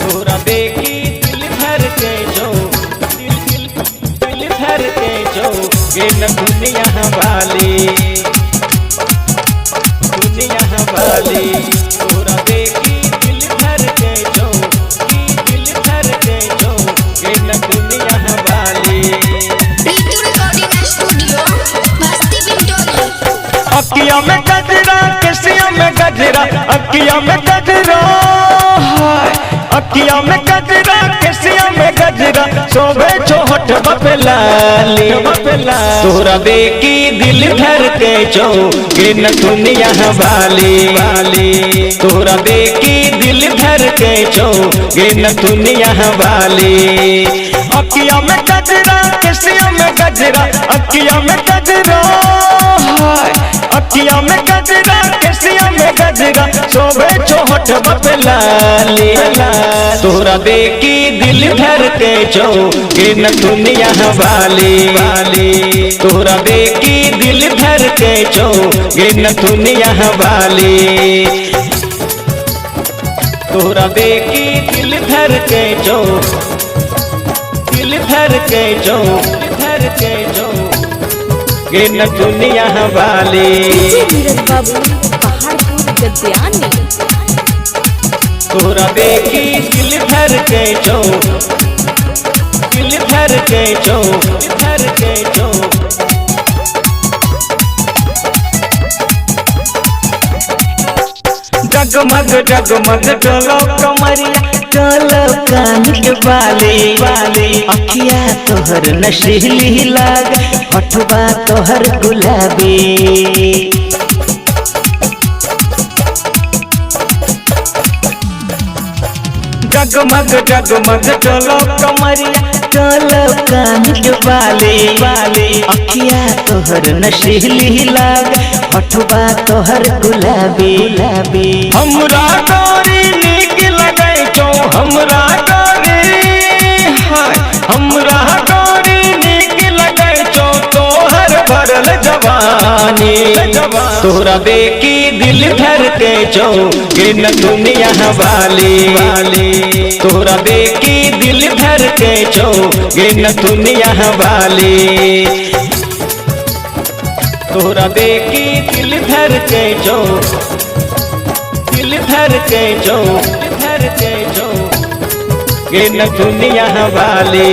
तोरा देखी दिल धर के जो दिल धर के जो गे न दुनिया वाली तोरा देखी दिल धर के जो दिल धर के जो गे न दुनिया वाली। अखियां में गजरा केसिया में गजरा अखियां में गजरा अखियां में गजरा केसिया में गजरा शोभे छोट बपलाली तोरा देखी दिल धर के जो गे न दुनिया वाली तोरा देखी दिल धर के जो गे न दुनिया वाली। अखियां में गजरा केसिया में गजरा अखियां में गजरा अखियां में गजरा केसिया में गजरा शोभे छोट बपलाली तोरा देखी दिल धर के जो गे न दुनिया वाली तोरा देखी दिल धर के जो गे न दुनिया वाली। तोरा देखी दिल धर के जो दिल धर के जो धर के जो गे न दुनिया वाली। तोरा देखी दिल धर के जो दिल धर के जो धर के जो जगमग जगमग डोलो कमरिया डोलो कान के बाली अखिया तोहर नशीली लाग होठवा तोहर गुलाबी। जगमग जगमग डोलो कमरिया डोलो कान के बाली अखिया तोहर नशीली लाग होठवा तोहर गुलाबी। हमरा गोरी नीक लगे छो हमरा गोरी नीक लगे छो तोहर भरल जवानी तोरा देखी दिल धर के जो गे न दुनिया वाली तोरा देखी दिल धर के जो गे न दुनिया वाली। तोरा देखी दिल धर के जो दिल धर के जो धर के जो गे न दुनिया वाली।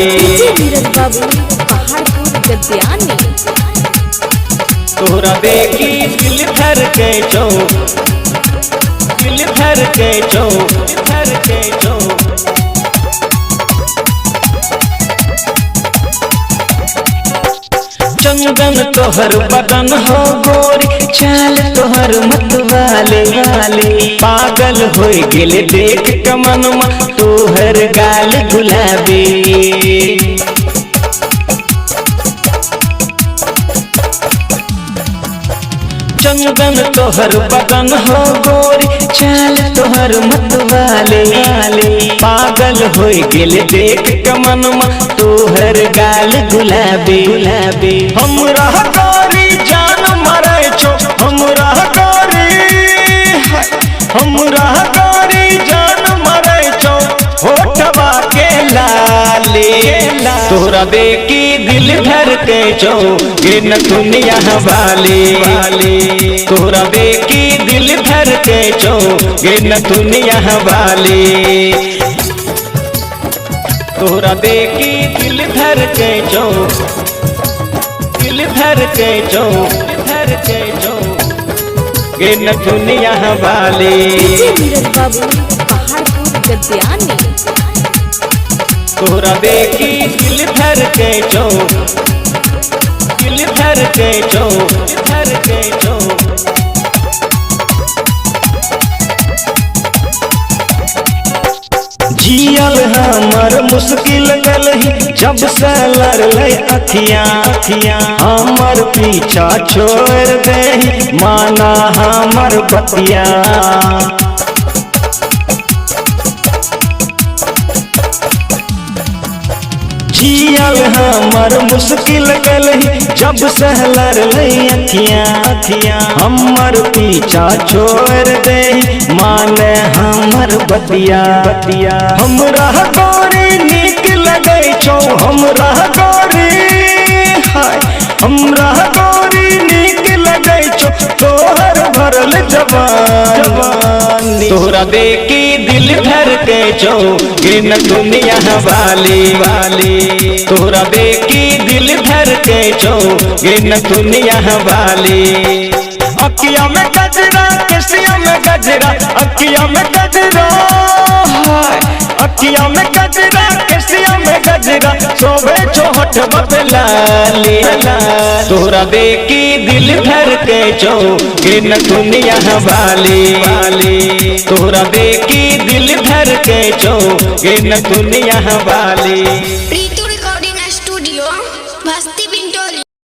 तोरा देखी दिल धर के जो दिल धर के जो धर के जो चंदन तोहर बदन हो गोरी चाल तोहर मतवाले पागल हो गेल देख कमनमा तोहर गाल गुलाबी। चंदन तोहर बदन हो गोरी चाल तोहर मतवाले पागल हो गेल देख कमनमा तोहर गाल गुलाबी। हमरा गोरी जान मरे छो हमरा गोरी जान मरे छो होठवा के लाली तोरा देखी दिल धर के जो गे न दुनिया वाली तोरा देखी दिल धर के जो गे न दुनिया वाली। तोरा देखी दिल धर के जो दिल धर के जो धर के जो गे न दुनिया वाली। तोरा देखी दिल धर के जो दिल धर के जो धर के जो जियल हमर मुश्किल गलही जब से लड़ले अखियां हमर पीछा छोड़ दे माना हमर बतिया। जियल हमर मुश्किल गल जब सहलर अखियां हमर पीछा छोड़ दे माने हमर बतिया हमरा गोरी नीक लगे छौ हमरा गोरी हमरा गोरी नीक लगे छौ तोहर भरल जवानी तोहरा देखी दिल धर के छौ गिन दुनिया वाली तोहरा देखी दिल धर के छौ गिन दुनिया वाली अखिया में गजरा केसिया में गजरा अखिया में गजरा अखिया में गजरा केसिया में गजरा शोभे चौहट बपलाली तोहरा देखी दिल धर के छौ गिन दुनिया वाली तोहरा देखी दिल धर के छौ गिन दुनिया वाली।